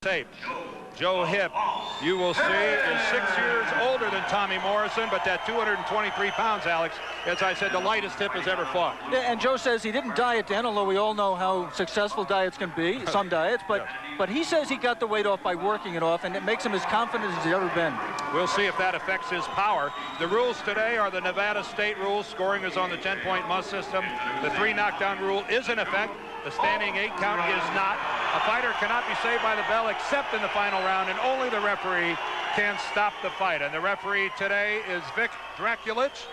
tape. Joe Hipp, you will see, is 6 years older than Tommy Morrison, but that 223 pounds, Alex, as I said, the lightest Hipp has ever fought. Yeah, and Joe says he didn't diet then, although we all know how successful diets can be, some diets, but he says he got the weight off by working it off, and it makes him as confident as he's ever been. We'll see if that affects his power. The rules today are the Nevada state rules. Scoring is on the 10-point must system. The 3 knockdown rule is in effect. The standing 8 count is not. A fighter cannot be saved by the bell except in the final round, and only the referee can stop the fight. And the referee today is Vic Draculich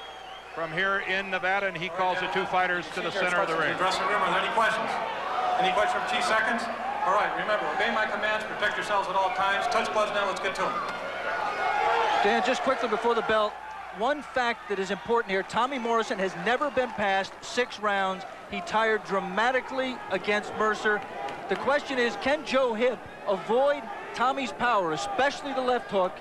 from here in Nevada, and he calls the 2 fighters to the center of the ring. Dressing room, are there any questions? Any questions from T seconds? All right, remember, obey my commands, protect yourselves at all times. Touch gloves now, let's get to them. Dan, just quickly before the bell, one fact that is important here, Tommy Morrison has never been past 6 rounds. He tired dramatically against Mercer. The question is, can Joe Hipp avoid Tommy's power, especially the left hook,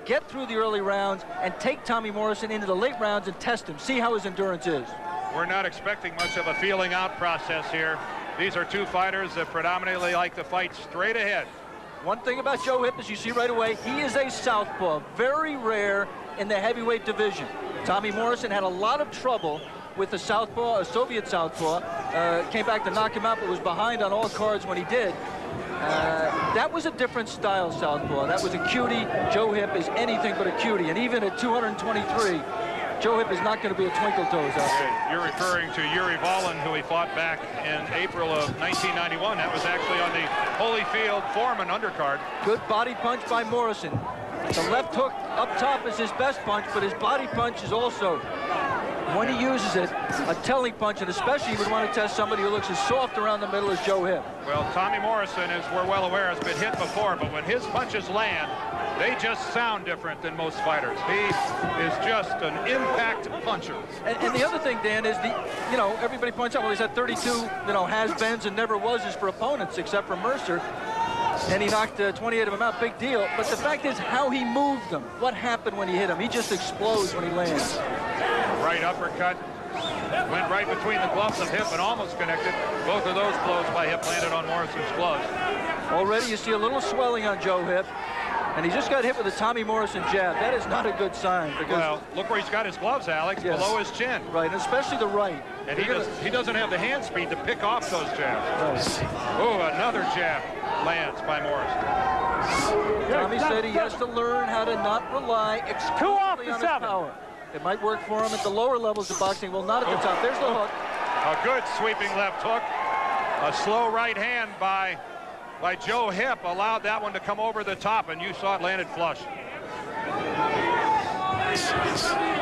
get through the early rounds, and take Tommy Morrison into the late rounds and test him, see how his endurance is? We're not expecting much of a feeling out process here. These are 2 fighters that predominantly like to fight straight ahead. One thing about Joe Hipp, as you see right away, he is a southpaw, very rare in the heavyweight division. Tommy Morrison had a lot of trouble with the southpaw, a Soviet southpaw. Came back to knock him out, but was behind on all cards when he did. That was a different style southpaw. That was a cutie. Joe Hipp is anything but a cutie. And even at 223, Joe Hipp is not going to be a twinkle toes out there. You're referring to Yuri Volin, who he fought back in April of 1991. That was actually on the Holyfield Foreman undercard. Good body punch by Morrison. The left hook up top is his best punch, but his body punch is also, when he uses it, a telling punch, and especially you would want to test somebody who looks as soft around the middle as Joe Hipp. Well, Tommy Morrison, as we're well aware, has been hit before, but when his punches land, they just sound different than most fighters. He is just an impact puncher. And the other thing, Dan, is everybody points out, well, he's had 32, has-beens and never was for opponents except for Mercer. And he knocked 28 of them out, big deal. But the fact is how he moved them. What happened when he hit him? He just explodes when he lands. Right uppercut. Went right between the gloves of Hipp and almost connected. Both of those blows by Hipp landed on Morrison's gloves. Already you see a little swelling on Joe Hipp. And he just got hit with a Tommy Morrison jab. That is not a good sign. Because, well, look where he's got his gloves, Alex, below his chin. Right, and especially the right. And he doesn't have the hand speed to pick off those jabs. Right. Oh, another jab lands by Morrison. Tommy said he has to learn how to not rely exclusively on his power. It might work for him at the lower levels of boxing. Well, not at the top. There's the hook. A good sweeping left hook. A slow right hand by Joe Hipp allowed that one to come over the top, and you saw it landed flush.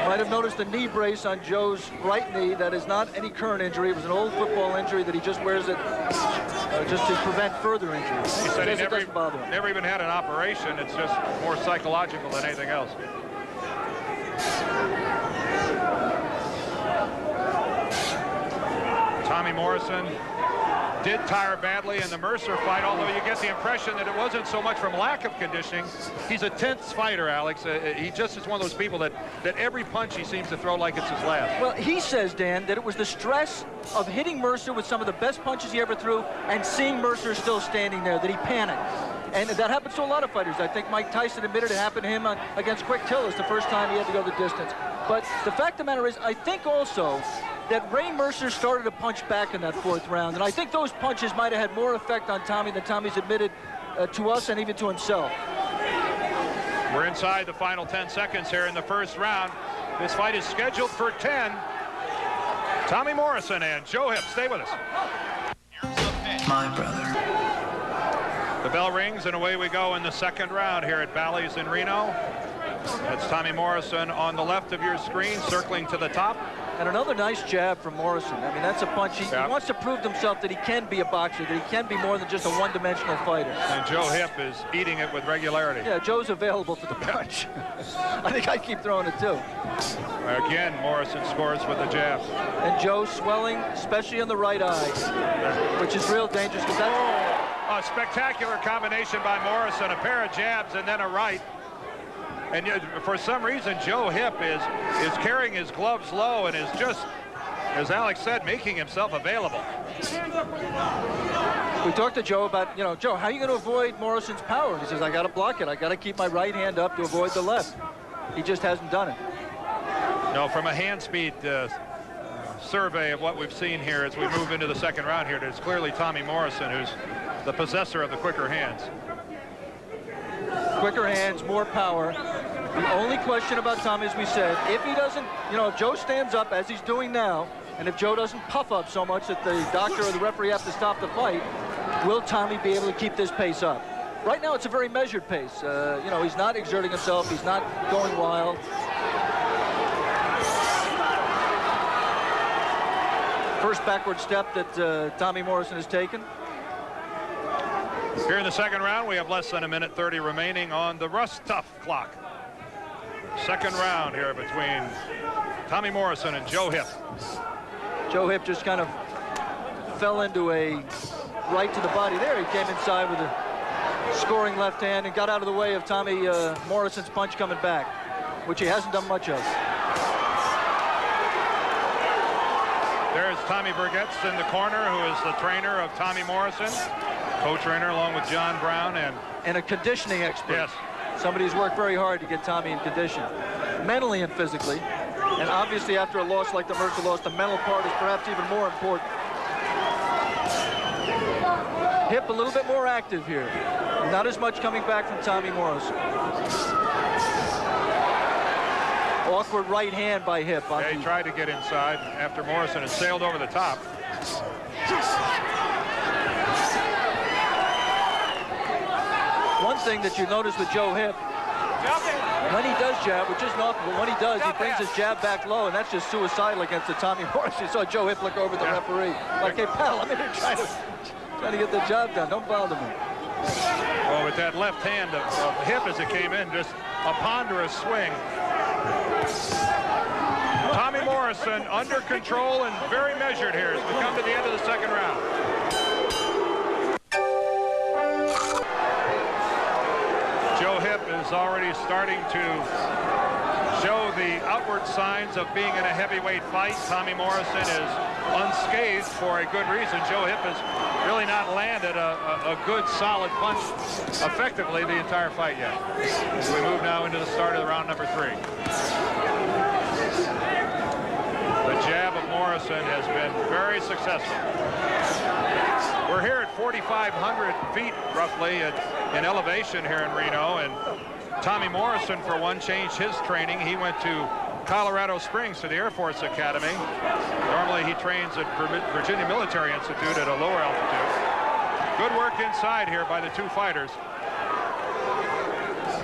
Might have noticed a knee brace on Joe's right knee. That is not any current injury. It was an old football injury that he just wears it just to prevent further injuries. He said he never even had an operation. It's just more psychological than anything else. Tommy Morrison did tire badly in the Mercer fight, although you get the impression that it wasn't so much from lack of conditioning. He's a tense fighter, Alex. He just is one of those people that every punch he seems to throw like it's his last. Well, he says, Dan, that it was the stress of hitting Mercer with some of the best punches he ever threw and seeing Mercer still standing there, that he panicked. And that happens to a lot of fighters. I think Mike Tyson admitted it happened to him against Quick Tillis the first time he had to go the distance. But the fact of the matter is, I think also that Ray Mercer started to punch back in that 4th round. And I think those punches might have had more effect on Tommy than Tommy's admitted to us and even to himself. We're inside the final 10 seconds here in the 1st round. This fight is scheduled for 10. Tommy Morrison and Joe Hipp, stay with us. My brother. The bell rings and away we go in the 2nd round here at Bally's in Reno. That's Tommy Morrison on the left of your screen, circling to the top. And another nice jab from Morrison. I mean, that's a punch. He wants to prove to himself that he can be a boxer, that he can be more than just a one-dimensional fighter. And Joe Hipp is eating it with regularity. Yeah, Joe's available for the punch. I think I'd keep throwing it too. Again, Morrison scores with the jab. And Joe's swelling, especially in the right eye, which is real dangerous because that's... A spectacular combination by Morrison, a pair of jabs and then a right. And for some reason, Joe Hipp is carrying his gloves low and is just, as Alex said, making himself available. We talked to Joe about, Joe, how are you going to avoid Morrison's power? And he says, I got to block it. I got to keep my right hand up to avoid the left. He just hasn't done it. No, from a hand speed survey of what we've seen here as we move into the second round here, it's clearly Tommy Morrison who's the possessor of the quicker hands. Quicker hands, more power. The only question about Tommy, as we said, if he doesn't, if Joe stands up as he's doing now, and if Joe doesn't puff up so much that the doctor or the referee have to stop the fight, will Tommy be able to keep this pace up? Right now, it's a very measured pace. He's not exerting himself. He's not going wild. First backward step that Tommy Morrison has taken. Here in the second round, we have less than 1:30 remaining on the Russ Tough clock. Second round here between Tommy Morrison and Joe Hipp. Joe Hipp just kind of fell into a right to the body there. He came inside with a scoring left hand and got out of the way of Tommy Morrison's punch coming back, which he hasn't done much of. There's Tommy Burgetts in the corner, who is the trainer of Tommy Morrison, co-trainer along with John Brown and a conditioning expert. Yes. Somebody who's worked very hard to get Tommy in condition, mentally and physically. And obviously, after a loss like the Mercer loss, the mental part is perhaps even more important. Hipp a little bit more active here. Not as much coming back from Tommy Morrison. Awkward right hand by Hipp. Yeah, he tried to get inside after Morrison had sailed over the top. One thing that you notice with Joe Hipp, when he does jab, which isn't often, but when he does, he brings his jab back low, and that's just suicidal against the Tommy Morrison. You saw Joe Hipp look over at the referee. Like, hey, pal, I'm in here trying to get the job done. Don't bother me. Well, with that left hand of Hipp as it came in, just a ponderous swing. Tommy Morrison under control and very measured here as we come to the end of the second round. Joe Hipp is already starting to show the outward signs of being in a heavyweight fight. Tommy Morrison is unscathed for a good reason. Joe Hipp has really not landed a good solid punch effectively the entire fight yet. As we move now into the start of the round number 3. The jab of Morrison has been very successful. We're here at 4,500 feet roughly in elevation here in Reno, and Tommy Morrison, for one, changed his training. He went to Colorado Springs to the Air Force Academy. Normally he trains at Virginia Military Institute at a lower altitude. Good work inside here by the two fighters.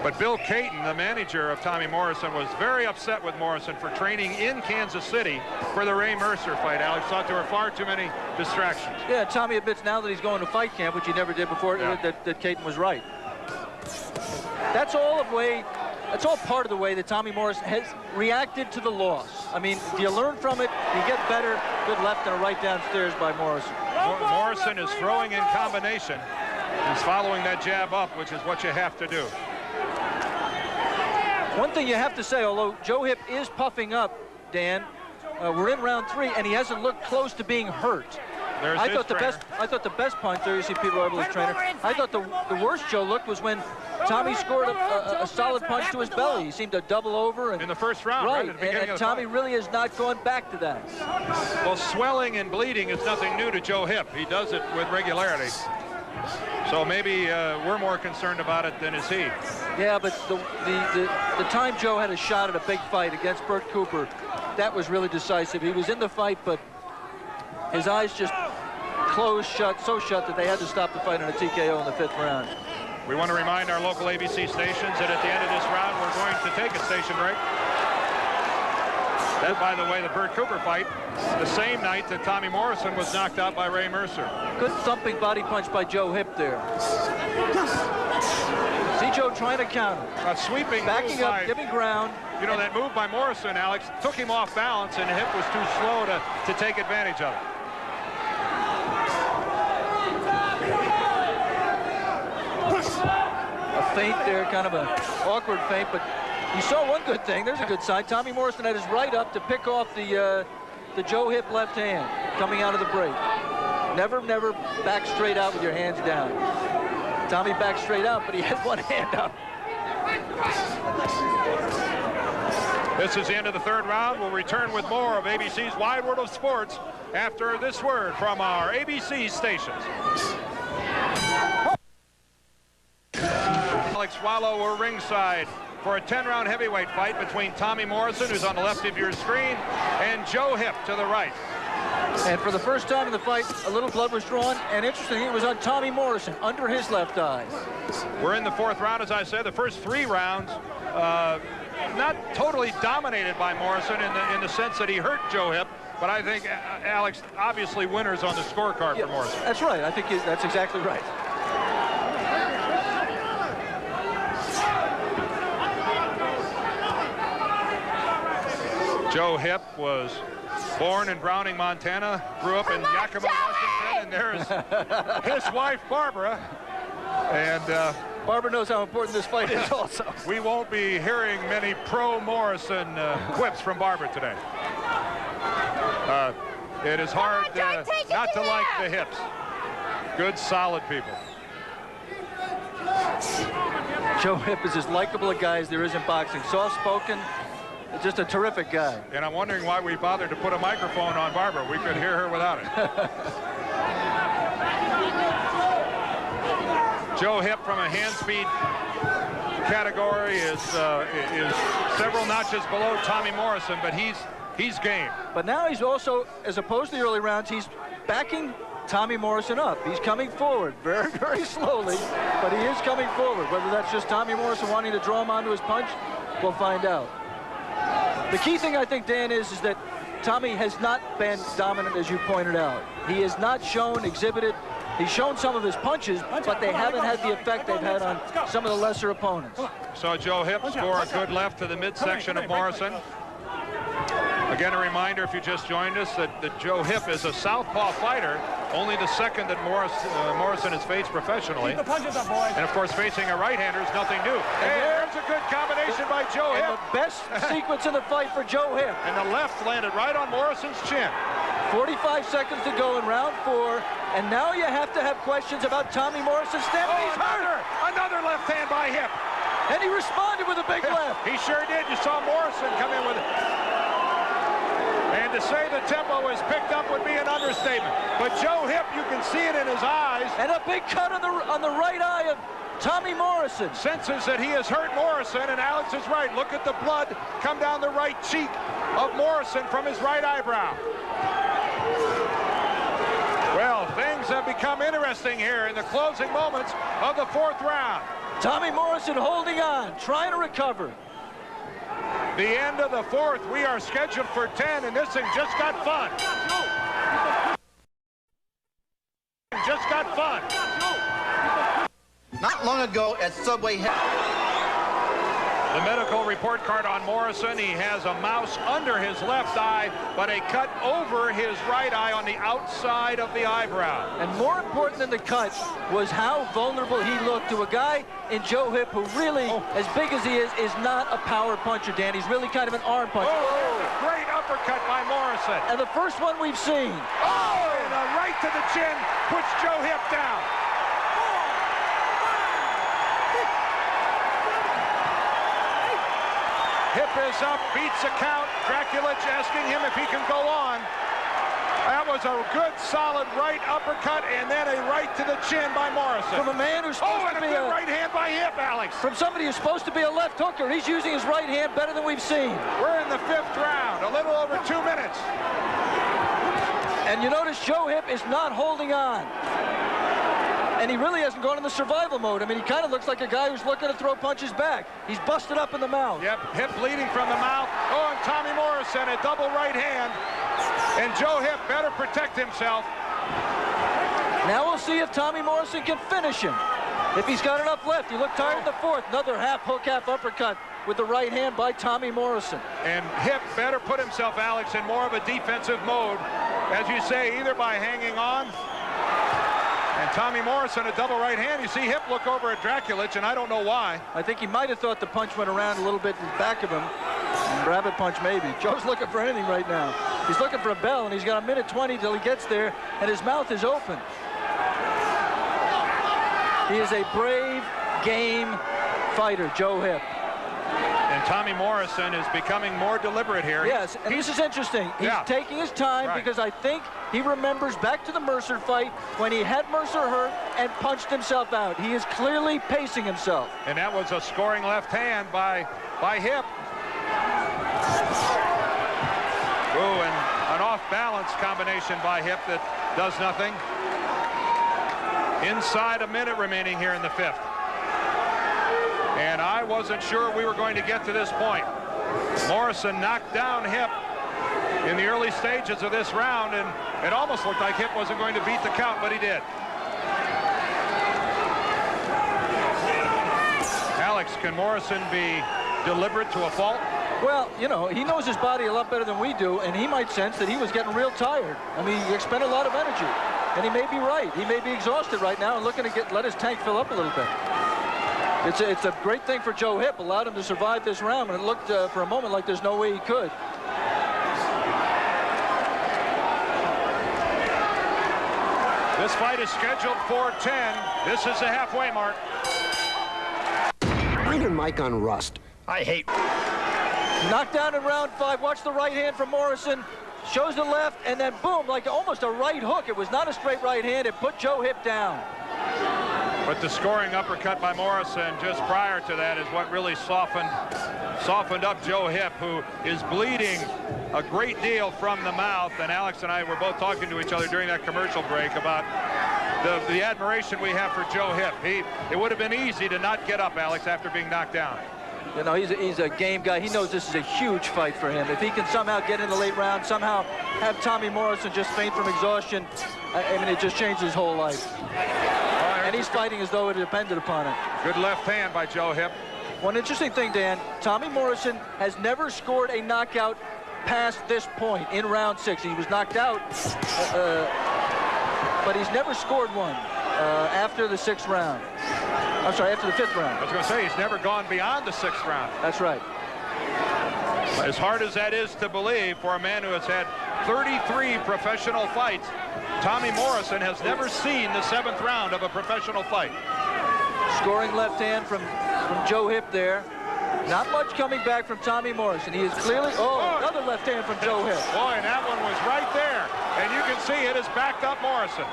But Bill Caton, the manager of Tommy Morrison, was very upset with Morrison for training in Kansas City for the Ray Mercer fight. Alex thought there were far too many distractions. Yeah, Tommy admits now that he's going to fight camp, which he never did before, that Caton was right. That's all part of the way that Tommy Morrison has reacted to the loss. I mean, do you learn from it? You get better. Good left and a right downstairs by Morrison. Morrison is throwing in combination. He's following that jab up, which is what you have to do. One thing you have to say, although Joe Hipp is puffing up, Dan, we're in round 3, and he hasn't looked close to being hurt. I thought the best punch, there you see Peter Roybal, his trainer. I thought the worst Joe looked was when Tommy scored a solid punch to his belly. He seemed to double over. In the first round, right? At the beginning and of the Tommy fight. really has not gone back to that. Well, swelling and bleeding is nothing new to Joe Hipp. He does it with regularity. So maybe we're more concerned about it than is he. Yeah, but the time Joe had a shot at a big fight against Bert Cooper, that was really decisive. He was in the fight, but his eyes just closed shut, so shut that they had to stop the fight in a TKO in the 5th round. We want to remind our local ABC stations that at the end of this round, we're going to take a station break. That, by the way, the Bert Cooper fight, the same night that Tommy Morrison was knocked out by Ray Mercer. Good thumping body punch by Joe Hipp there. See Joe trying to counter. A sweeping backing move up, giving ground. You know, that move by Morrison, Alex, took him off balance, and Hipp was too slow to take advantage of it. A feint there, kind of an awkward feint, but you saw one good thing. There's a good sign. Tommy Morrison had his right up to pick off the Joe Hipp left hand coming out of the break. Never back straight out with your hands down. Tommy backed straight out, but he had one hand up. This is the end of the third round. We'll return with more of ABC's Wide World of Sports after this word from our ABC stations. Alex Swallow, we're ringside for a 10-round heavyweight fight between Tommy Morrison, who's on the left of your screen, and Joe Hipp to the right. And for the first time in the fight, a little blood was drawn, and interestingly, it was on Tommy Morrison, under his left eye. We're in the fourth round, as I said. The first 3 rounds, not totally dominated by Morrison in the sense that he hurt Joe Hipp, but I think, Alex, obviously winners on the scorecard for Morrison. That's right. I think that's exactly right. Joe Hipp was born in Browning, Montana, grew up in Yakima, Washington, and there's his wife, Barbara. And Barbara knows how important this fight is also. We won't be hearing many pro-Morrison quips from Barbara today. It is hard not to like the Hipps. Good, solid people. Joe Hipp is as likable a guy as there is in boxing. Soft-spoken, just a terrific guy. And I'm wondering why we bothered to put a microphone on Barbara. We could hear her without it. Joe Hipp, from a hand speed category, is several notches below Tommy Morrison, but he's game. But now he's also, as opposed to the early rounds, he's backing Tommy Morrison up. He's coming forward very, very slowly, but he is coming forward. Whether that's just Tommy Morrison wanting to draw him onto his punch, we'll find out. The key thing, I think, Dan, is that Tommy has not been dominant, as you pointed out. He has not exhibited. He's shown some of his punches, but they haven't had the effect they've had on some of the lesser opponents. So Joe Hipp score a good left to the midsection of Morrison. Again, a reminder, if you just joined us, that Joe Hipp is a southpaw fighter, only the second that Morrison has faced professionally. Keep the punches up, boys. And, of course, facing a right-hander is nothing new. Hey, there's a good combination by Joe Hipp. The best sequence in the fight for Joe Hipp. And the left landed right on Morrison's chin. 45 seconds to go in round 4, and now you have to have questions about Tommy Morrison's step. He's hurt. Another left hand by Hipp. And he responded with a big left. He sure did. You saw Morrison come in with it. And to say the tempo is picked up would be an understatement. But Joe Hipp, you can see it in his eyes. And a big cut on the right eye of Tommy Morrison. Senses that he has hurt Morrison, and Alex is right. Look at the blood come down the right cheek of Morrison from his right eyebrow. Well, things have become interesting here in the closing moments of the 4th round. Tommy Morrison holding on, trying to recover. The end of the 4th. We are scheduled for 10, and this thing just got fun. Just got fun. Not long ago at Subway. The medical report card on Morrison, he has a mouse under his left eye, but a cut over his right eye on the outside of the eyebrow. And more important than the cut was how vulnerable he looked to a guy in Joe Hipp, who really, as big as he is not a power puncher, Dan. He's really kind of an arm puncher. Oh, great uppercut by Morrison. And the first one we've seen. Oh, and a right to the chin puts Joe Hipp down. Hipp is up, beats the count. Draculich asking him if he can go on. That was a good, solid right uppercut, and then a right to the chin by Morrison. From a man who's supposed to be a right hand by Hipp, Alex. From somebody who's supposed to be a left hooker. He's using his right hand better than we've seen. We're in the 5th round, a little over 2 minutes. And you notice Joe Hipp is not holding on. And he really hasn't gone in the survival mode. I mean, he kind of looks like a guy who's looking to throw punches back. He's busted up in the mouth. Yep, Hipp bleeding from the mouth. Oh, and Tommy Morrison, a double right hand. And Joe Hipp better protect himself. Now we'll see if Tommy Morrison can finish him. If he's got enough left. He looked tired in the 4th. Another half hook, half uppercut with the right hand by Tommy Morrison. And Hipp better put himself, Alex, in more of a defensive mode. As you say, either by hanging on. And Tommy Morrison, a double right hand. You see Hipp look over at Draculich, and I don't know why. I think he might have thought the punch went around a little bit in the back of him. Rabbit punch maybe. Joe's looking for anything right now. He's looking for a bell, and he's got a minute 20 till he gets there, and his mouth is open. He is a brave, game fighter, Joe Hipp. And Tommy Morrison is becoming more deliberate here. Yes, and this is interesting. He's taking his time because I think he remembers back to the Mercer fight when he had Mercer hurt and punched himself out. He is clearly pacing himself. And that was a scoring left hand by Hipp. Ooh, and an off-balance combination by Hipp that does nothing. Inside a minute remaining here in the 5th. And I wasn't sure we were going to get to this point. Morrison knocked down Hipp in the early stages of this round, and it almost looked like Hipp wasn't going to beat the count, but he did. Alex, can Morrison be deliberate to a fault? Well, you know, he knows his body a lot better than we do, and he might sense that he was getting real tired. I mean, he expended a lot of energy, and he may be right. He may be exhausted right now and looking to let his tank fill up a little bit. It's a great thing for Joe Hipp, allowed him to survive this round, and it looked for a moment like there's no way he could. This fight is scheduled for 10. This is the halfway mark. Find your mic on Rust. I hate. Knocked down in round 5. Watch the right hand from Morrison. Shows the left, and then boom, like almost a right hook. It was not a straight right hand. It put Joe Hipp down. But the scoring uppercut by Morrison just prior to that is what really softened up Joe Hipp, who is bleeding a great deal from the mouth. And Alex and I were both talking to each other during that commercial break about the admiration we have for Joe Hipp. It would have been easy to not get up, Alex, after being knocked down. You know, he's a game guy. He knows this is a huge fight for him. If he can somehow get in the late round, somehow have Tommy Morrison just faint from exhaustion, I mean, it just changed his whole life. And he's fighting as though it depended upon it. Good left hand by Joe Hipp. One interesting thing, Dan, Tommy Morrison has never scored a knockout past this point in round 6. He was knocked out, but he's never scored one after the 6th round. I'm sorry, after the 5th round. I was going to say, he's never gone beyond the 6th round. That's right. As hard as that is to believe for a man who has had 33 professional fights, Tommy Morrison has never seen the 7th round of a professional fight. Scoring left hand from Joe Hipp there. Not much coming back from Tommy Morrison. He is clearly, another left hand from Joe Hipp. Boy, and that one was right there. And you can see it has backed up Morrison.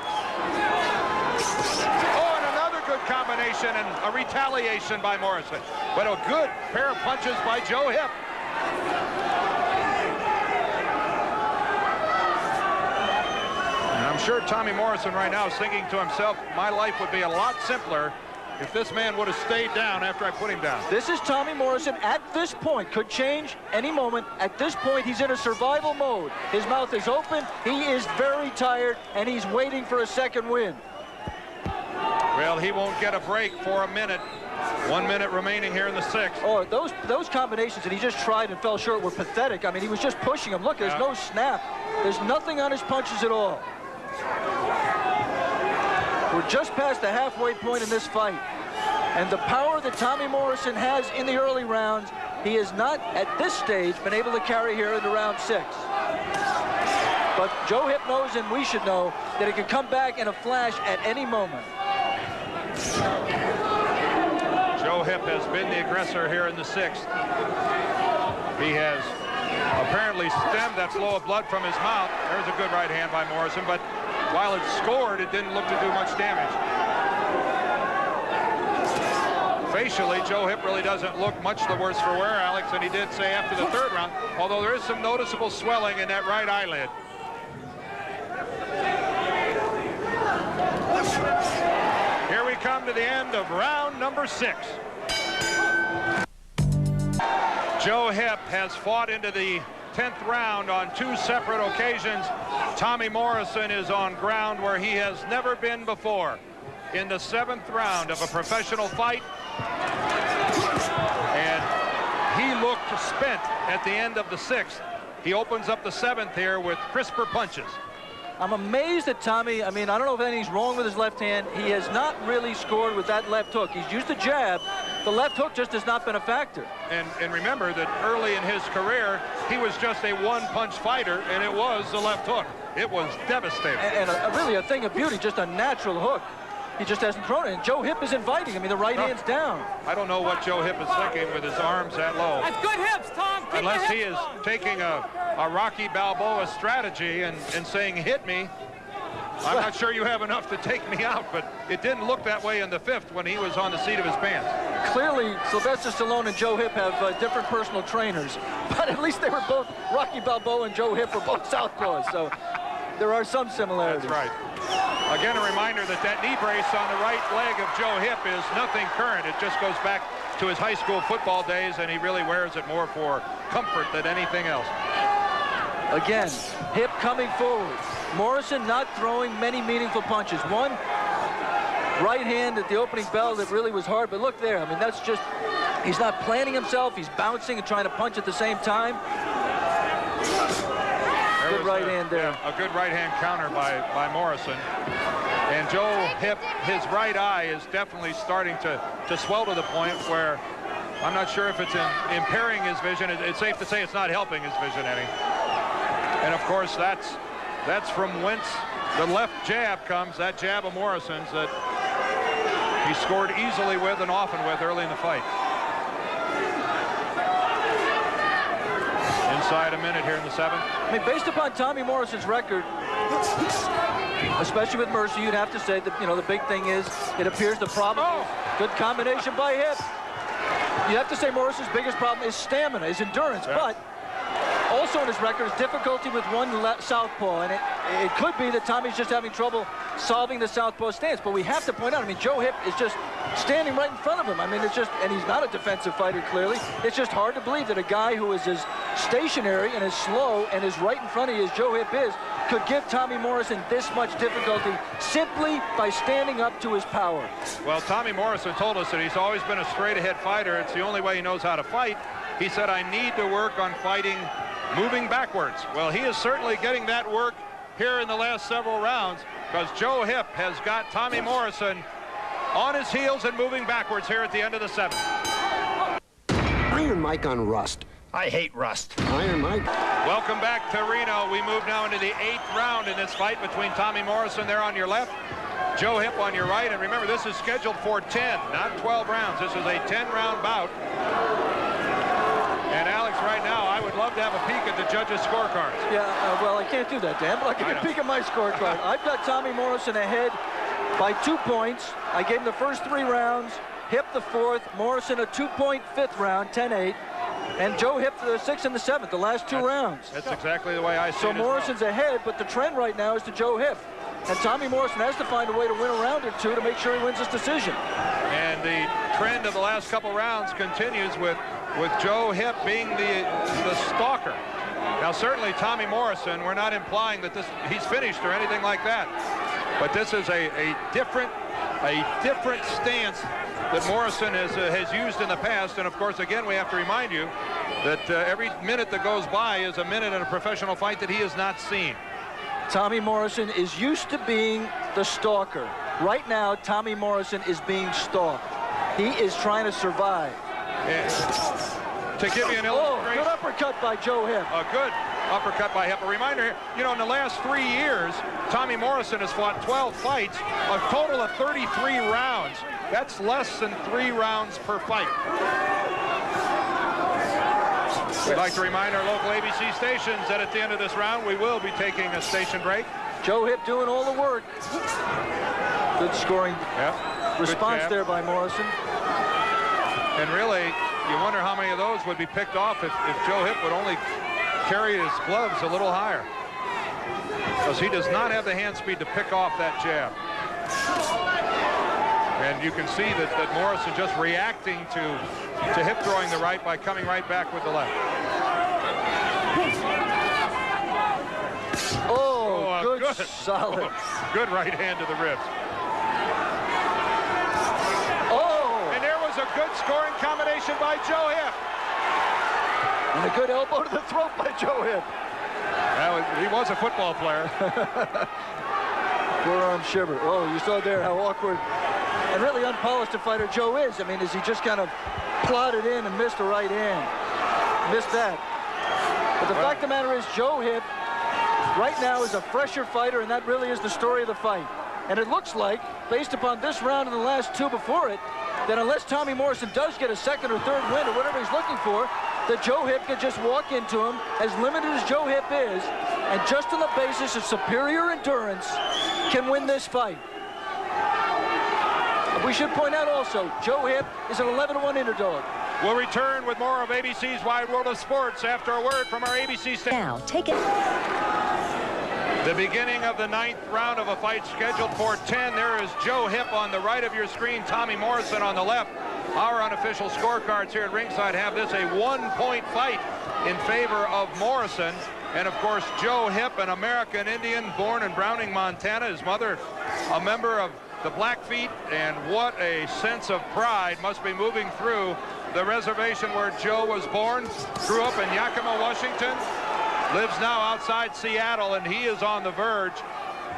Oh, and another good combination and a retaliation by Morrison. But a good pair of punches by Joe Hipp. I'm sure Tommy Morrison right now is thinking to himself, my life would be a lot simpler if this man would have stayed down after I put him down. This is Tommy Morrison at this point. Could change any moment. At this point, he's in a survival mode. His mouth is open. He is very tired, and he's waiting for a second win. Well, he won't get a break for a minute. 1 minute remaining here in the 6th. Oh, those combinations that he just tried and fell short were pathetic. I mean, he was just pushing him. Look, there's no snap. There's nothing on his punches at all. We're just past the halfway point in this fight. And the power that Tommy Morrison has in the early rounds, he has not, at this stage, been able to carry here into round 6. But Joe Hipp knows, and we should know, that it can come back in a flash at any moment. Joe Hipp has been the aggressor here in the 6th. He has apparently stemmed that flow of blood from his mouth. There's a good right hand by Morrison, but while it scored, it didn't look to do much damage. Facially, Joe Hipp really doesn't look much the worse for wear, Alex, than he did, say, after the 3rd round, although there is some noticeable swelling in that right eyelid. Here we come to the end of round number 6. Joe Hipp has fought into the 10th round on 2 separate occasions. Tommy Morrison is on ground where he has never been before. In the 7th round of a professional fight. And he looked spent at the end of the 6th. He opens up the 7th here with crisper punches. I'm amazed at Tommy. I mean, I don't know if anything's wrong with his left hand. He has not really scored with that left hook. He's used a jab, the left hook just has not been a factor. And remember that early in his career, he was just a one-punch fighter, and it was the left hook. It was devastating. And really a thing of beauty, just a natural hook. He just hasn't thrown it. And Joe Hipp is inviting. I mean, the right hand's down. I don't know what Joe Hipp is thinking with his arms that low. That's good hips, Tom. Keep Unless the he hips is long. taking a Rocky Balboa strategy and saying, hit me. I'm not sure you have enough to take me out, but it didn't look that way in the 5th when he was on the seat of his pants. Clearly, Sylvester Stallone and Joe Hipp have different personal trainers, but at least they were both, Rocky Balboa and Joe Hipp were both southpaws, so there are some similarities. That's right. Again, a reminder that knee brace on the right leg of Joe Hipp is nothing current. It just goes back to his high school football days, and he really wears it more for comfort than anything else. Again, Hipp coming forward. Morrison not throwing many meaningful punches. One right hand at the opening bell that really was hard, but look there. I mean, that's just, he's not planning himself. He's bouncing and trying to punch at the same time. Good right hand there. Yeah, a good right hand counter by Morrison. And Joe Hipp, his right eye is definitely starting to swell to the point where I'm not sure if it's impairing his vision. It's safe to say it's not helping his vision any. And of course, that's from whence the left jab comes, that jab of Morrison's that he scored easily with and often with early in the fight. Inside a minute here in the 7th. I mean, based upon Tommy Morrison's record, especially with Mercer, you'd have to say that, you know, the big thing is it appears the problem is good combination by Hipp. You have to say Morrison's biggest problem is stamina, is endurance, but also in his record is difficulty with one southpaw, and it could be that Tommy's just having trouble solving the southpaw stance. But we have to point out, I mean, Joe Hipp is just standing right in front of him. I mean, it's just, and he's not a defensive fighter, clearly. It's just hard to believe that a guy who is as stationary and as slow and as right in front of you as Joe Hipp is could give Tommy Morrison this much difficulty simply by standing up to his power. Well, Tommy Morrison told us that he's always been a straight-ahead fighter. It's the only way he knows how to fight. He said, I need to work on fighting moving backwards. Well, he is certainly getting that work here in the last several rounds, because Joe Hipp has got Tommy Morrison on his heels and moving backwards here at the end of the 7th. Iron Mike on Rust. I hate Rust. Iron Mike. Welcome back to Reno. We move now into the 8th round in this fight between Tommy Morrison there on your left, Joe Hipp on your right. And remember, this is scheduled for 10, not 12 rounds. This is a 10-round bout. And Alex, right now, I would love to have a peek at the judges' scorecards. Yeah, well, I can't do that, Dan, but I can peek at my scorecard. I've got Tommy Morrison ahead by 2 points. I gave him the first 3 rounds, Hipp the 4th, Morrison a 2-point 5th round, 10-8, and Joe Hipp the 6th and the 7th, the last 2 rounds. That's exactly the way I see it. So Morrison's ahead, but the trend right now is to Joe Hipp. And Tommy Morrison has to find a way to win a round or 2 to make sure he wins this decision. And the trend of the last couple rounds continues with Joe Hipp being the stalker. Now, certainly Tommy Morrison, we're not implying that he's finished or anything like that. But this is a different stance that Morrison has used in the past. And of course, again, we have to remind you that every minute that goes by is a minute in a professional fight that he has not seen. Tommy Morrison is used to being the stalker. Right now, Tommy Morrison is being stalked. He is trying to survive. And to give you an illustration. Good uppercut by Joe Hipp. A good uppercut by Hipp. A reminder here, you know, in the last 3 years, Tommy Morrison has fought 12 fights, a total of 33 rounds. That's less than 3 rounds per fight. We'd like to remind our local ABC stations that at the end of this round, we will be taking a station break. Joe Hipp doing all the work. Good scoring response there by Morrison. And really, you wonder how many of those would be picked off if Joe Hipp would only carry his gloves a little higher. Because he does not have the hand speed to pick off that jab. And you can see that Morrison just reacting to Hipp throwing the right by coming right back with the left. Oh, good, solid. Good right hand to the ribs. And there was a good scoring combination by Joe Hipp. And a good elbow to the throat by Joe Hipp. He was a football player. Forearm shiver. Oh, you saw there how awkward and really unpolished a fighter Joe is. I mean, is he just kind of plodded in and missed the right hand? Missed that. But the fact of the matter is, Joe Hipp right now is a fresher fighter, and that really is the story of the fight. And it looks like, based upon this round and the last two before it, that unless Tommy Morrison does get a second or third win or whatever he's looking for, that Joe Hipp can just walk into him, as limited as Joe Hipp is, and just on the basis of superior endurance, can win this fight. We should point out also, Joe Hipp is an 11-1 underdog. We'll return with more of ABC's Wide World of Sports after a word from our ABC station. Now, take it. The beginning of the 9th round of a fight scheduled for 10. There is Joe Hipp on the right of your screen, Tommy Morrison on the left. Our unofficial scorecards here at ringside have this a 1-point fight in favor of Morrison. And of course, Joe Hipp, an American Indian born in Browning, Montana. His mother, a member of the Blackfeet, and what a sense of pride must be moving through the reservation where Joe was born. Grew up in Yakima, Washington, lives now outside Seattle, and he is on the verge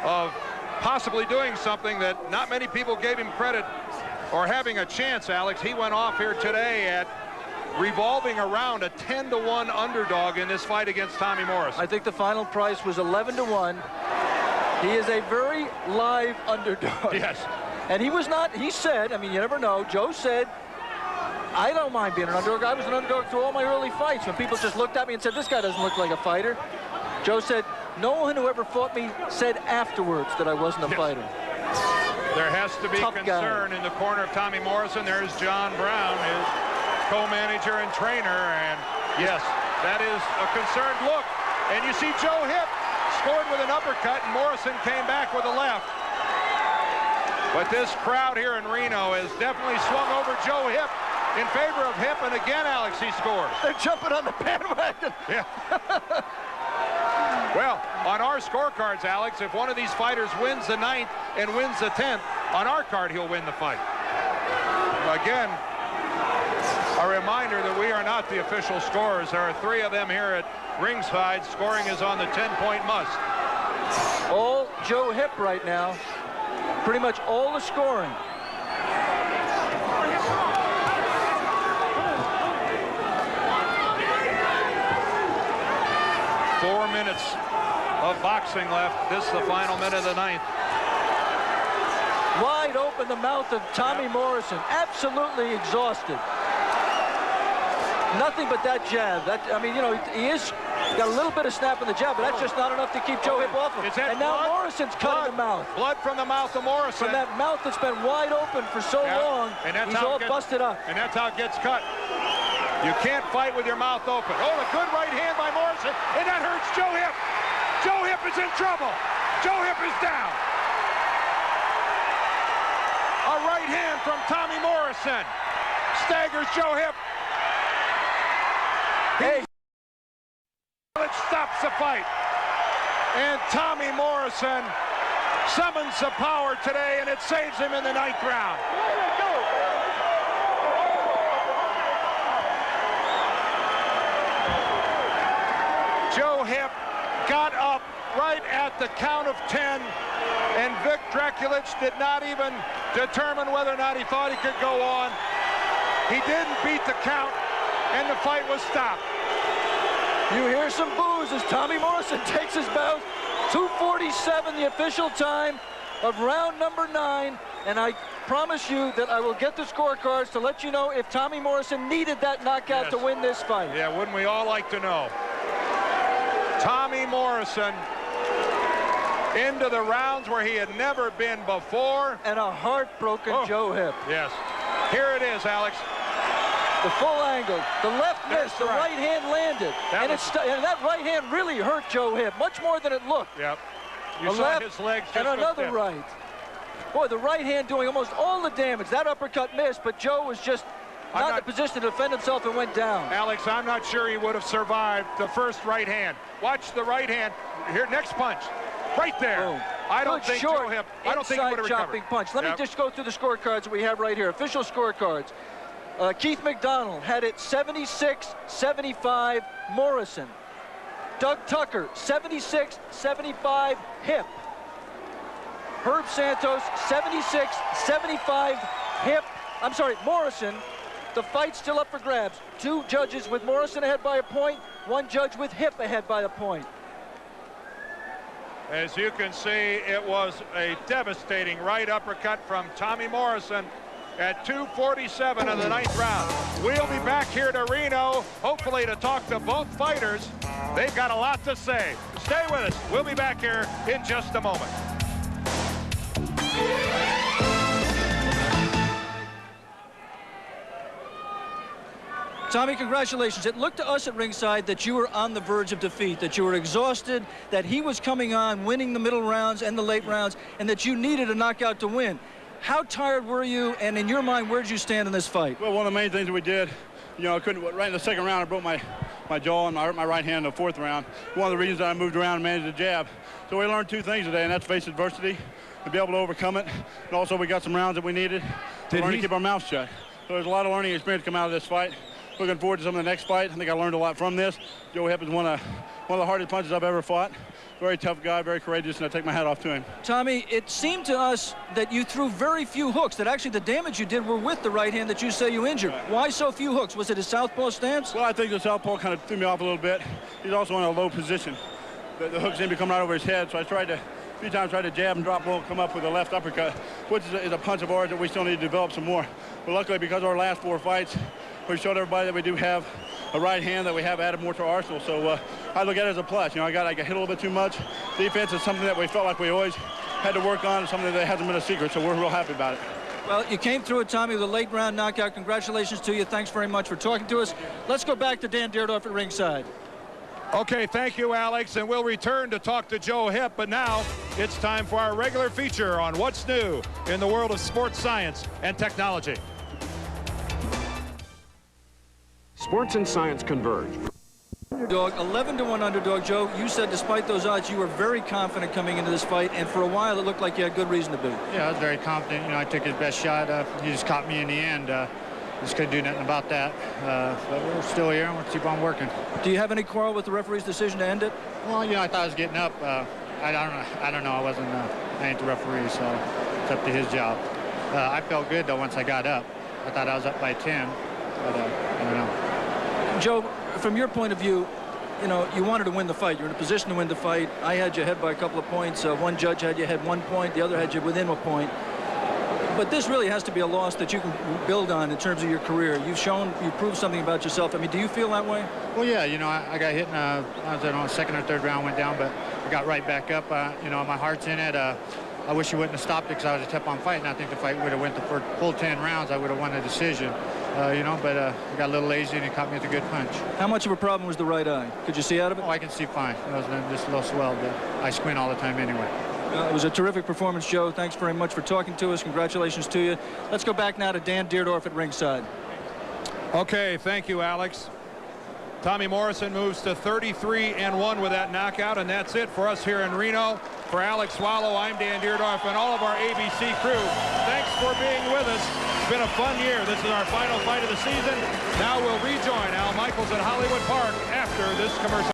of possibly doing something that not many people gave him credit or having a chance, Alex. He went off here today at revolving around a 10-1 underdog in this fight against Tommy Morrison. I think the final price was 11-1. He is a very live underdog. Yes. And he was not, he said, I mean, you never know, Joe said, I don't mind being an underdog. I was an underdog through all my early fights. When people just looked at me and said, this guy doesn't look like a fighter. Joe said, no one who ever fought me said afterwards that I wasn't a fighter. There has to be Tough concern guy. in the corner of Tommy Morrison. There's John Brown, his co-manager and trainer, and yes, that is a concerned look. And you see Joe Hipp scored with an uppercut, and Morrison came back with a left. But this crowd here in Reno has definitely swung over Joe Hipp in favor of Hipp, and again, Alex, he scores. They're jumping on the bandwagon. Yeah. Well, on our scorecards, Alex, if one of these fighters wins the 9th and wins the 10th, on our card, he'll win the fight. Again, a reminder that we are not the official scorers. There are 3 of them here at ringside. Scoring is on the 10-point must. All Joe Hipp right now, pretty much all the scoring. Four minutes of boxing left. This is the final minute of the 9th. Wide open the mouth of Tommy Morrison, absolutely exhausted. Nothing but that jab. That, I mean, you know, he is got a little bit of snap in the jab, but that's just not enough to keep Joe Hipp off him. And now Morrison's cutting the mouth. Blood from the mouth of Morrison. From that mouth that's been wide open for so long, and he's all busted up. And that's how it gets cut. You can't fight with your mouth open. Oh, a good right hand by Morrison, and that hurts Joe Hipp. Joe Hipp is in trouble. Joe Hipp is down. A right hand from Tommy Morrison staggers Joe Hipp. Hey. It stops the fight. And Tommy Morrison summons the power today, and it saves him in the 9th round. Joe Hipp got up right at the count of 10, and Vic Draculich did not even determine whether or not he thought he could go on. He didn't beat the count, and the fight was stopped. You hear some boos as Tommy Morrison takes his bout. 2:47, the official time of round number 9, and I promise you that I will get the scorecards to let you know if Tommy Morrison needed that knockout to win this fight. Yeah, wouldn't we all like to know? Tommy Morrison into the rounds where he had never been before. And a heartbroken Joe Hipp. Yes. Here it is, Alex. The full angle. The left missed. The right hand landed. And that right hand really hurt Joe Hipp, much more than it looked. Yep. You saw his legs just and another right. Boy, the right hand doing almost all the damage. That uppercut missed, but Joe was just not in a position to defend himself and went down. Alex, I'm not sure he would have survived the first right hand. Watch the right hand. Here, next punch. Right there. Boom. I don't think Joe Hipp, I don't think he would have recovered. Chopping punch. Let me just go through the scorecards that we have right here. Official scorecards. Keith McDonald had it 76-75 Morrison. Doug Tucker, 76-75 Hipp. Herb Santos, 76-75. Morrison. The fight's still up for grabs. 2 judges with Morrison ahead by a point, 1 judge with Hipp ahead by a point. As you can see, it was a devastating right uppercut from Tommy Morrison at 2:47 of the 9th round. We'll be back here to Reno, hopefully to talk to both fighters. They've got a lot to say. Stay with us. We'll be back here in just a moment. Tommy, congratulations. It looked to us at ringside that you were on the verge of defeat, that you were exhausted, that he was coming on, winning the middle rounds and the late rounds, and that you needed a knockout to win. How tired were you, and in your mind, where did you stand in this fight? Well, one of the main things that we did, you know, right in the 2nd round, I broke my jaw and I hurt my right hand in the 4th round. One of the reasons I moved around and managed to jab. So we learned 2 things today, and that's face adversity and be able to overcome it. And also we got some rounds that we needed to learn to keep our mouths shut. So there's a lot of learning experience come out of this fight. Looking forward to some of the next fight. I think I learned a lot from this. Joe Hipp is one of the hardest punches I've ever fought. Very tough guy, very courageous, and I take my hat off to him. Tommy, it seemed to us that you threw very few hooks, that actually the damage you did were with the right hand that you say you injured. Right. Why so few hooks? Was it a southpaw stance? Well, I think the southpaw kind of threw me off a little bit. He's also in a low position. The hooks seemed to come right over his head, so I tried to, a few times, tried to jab and drop low and come up with a left uppercut, which is a punch of ours that we still need to develop some more. But luckily, because of our last 4 fights, we showed everybody that we do have a right hand, that we have added more to our arsenal. So I look at it as a plus. You know, I got hit a little bit too much. Defense is something that we felt like we always had to work on, something that hasn't been a secret, so we're real happy about it. Well, you came through it, Tommy, with a late round knockout. Congratulations to you. Thanks very much for talking to us. Let's go back to Dan Dierdorf at ringside. Okay, thank you, Alex, and we'll return to talk to Joe Hipp, but now it's time for our regular feature on what's new in the world of sports science and technology. Sports and science converge. Underdog, 11-1 underdog. Joe, you said despite those odds, you were very confident coming into this fight, and for a while it looked like you had good reason to be. Yeah, I was very confident. You know, I took his best shot. He just caught me in the end. Just couldn't do nothing about that. But we're still here, and we'll keep on working. Do you have any quarrel with the referee's decision to end it? Well, you know, I thought I was getting up. I don't know. I ain't the referee, so it's up to his job. I felt good, though, once I got up. I thought I was up by 10, but I don't know. Joe, from your point of view, you know, you wanted to win the fight. You're in a position to win the fight. I had you ahead by a couple of points. One judge had you ahead 1 point. The other had you within a point. But this really has to be a loss that you can build on in terms of your career. You've proved something about yourself. I mean, do you feel that way? Well, yeah. You know, I got hit in I was in a 2nd or 3rd round, went down, but I got right back up. You know, my heart's in it. I wish you wouldn't have stopped it because I was a tip-on fight, and I think the fight would have went the full 10 rounds. I would have won a decision. You know, but I got a little lazy and he caught me with a good punch. How much of a problem was the right eye? Could you see out of it? Oh, I can see fine. It was just a little swelled, but I squint all the time anyway. It was a terrific performance, Joe. Thanks very much for talking to us. Congratulations to you. Let's go back now to Dan Dierdorf at ringside. Okay, thank you, Alex. Tommy Morrison moves to 33-1 with that knockout, and that's it for us here in Reno. For Alex Swallow, I'm Dan Dierdorf, and all of our ABC crew, thanks for being with us. It's been a fun year. This is our final fight of the season. Now we'll rejoin Al Michaels at Hollywood Park after this commercial.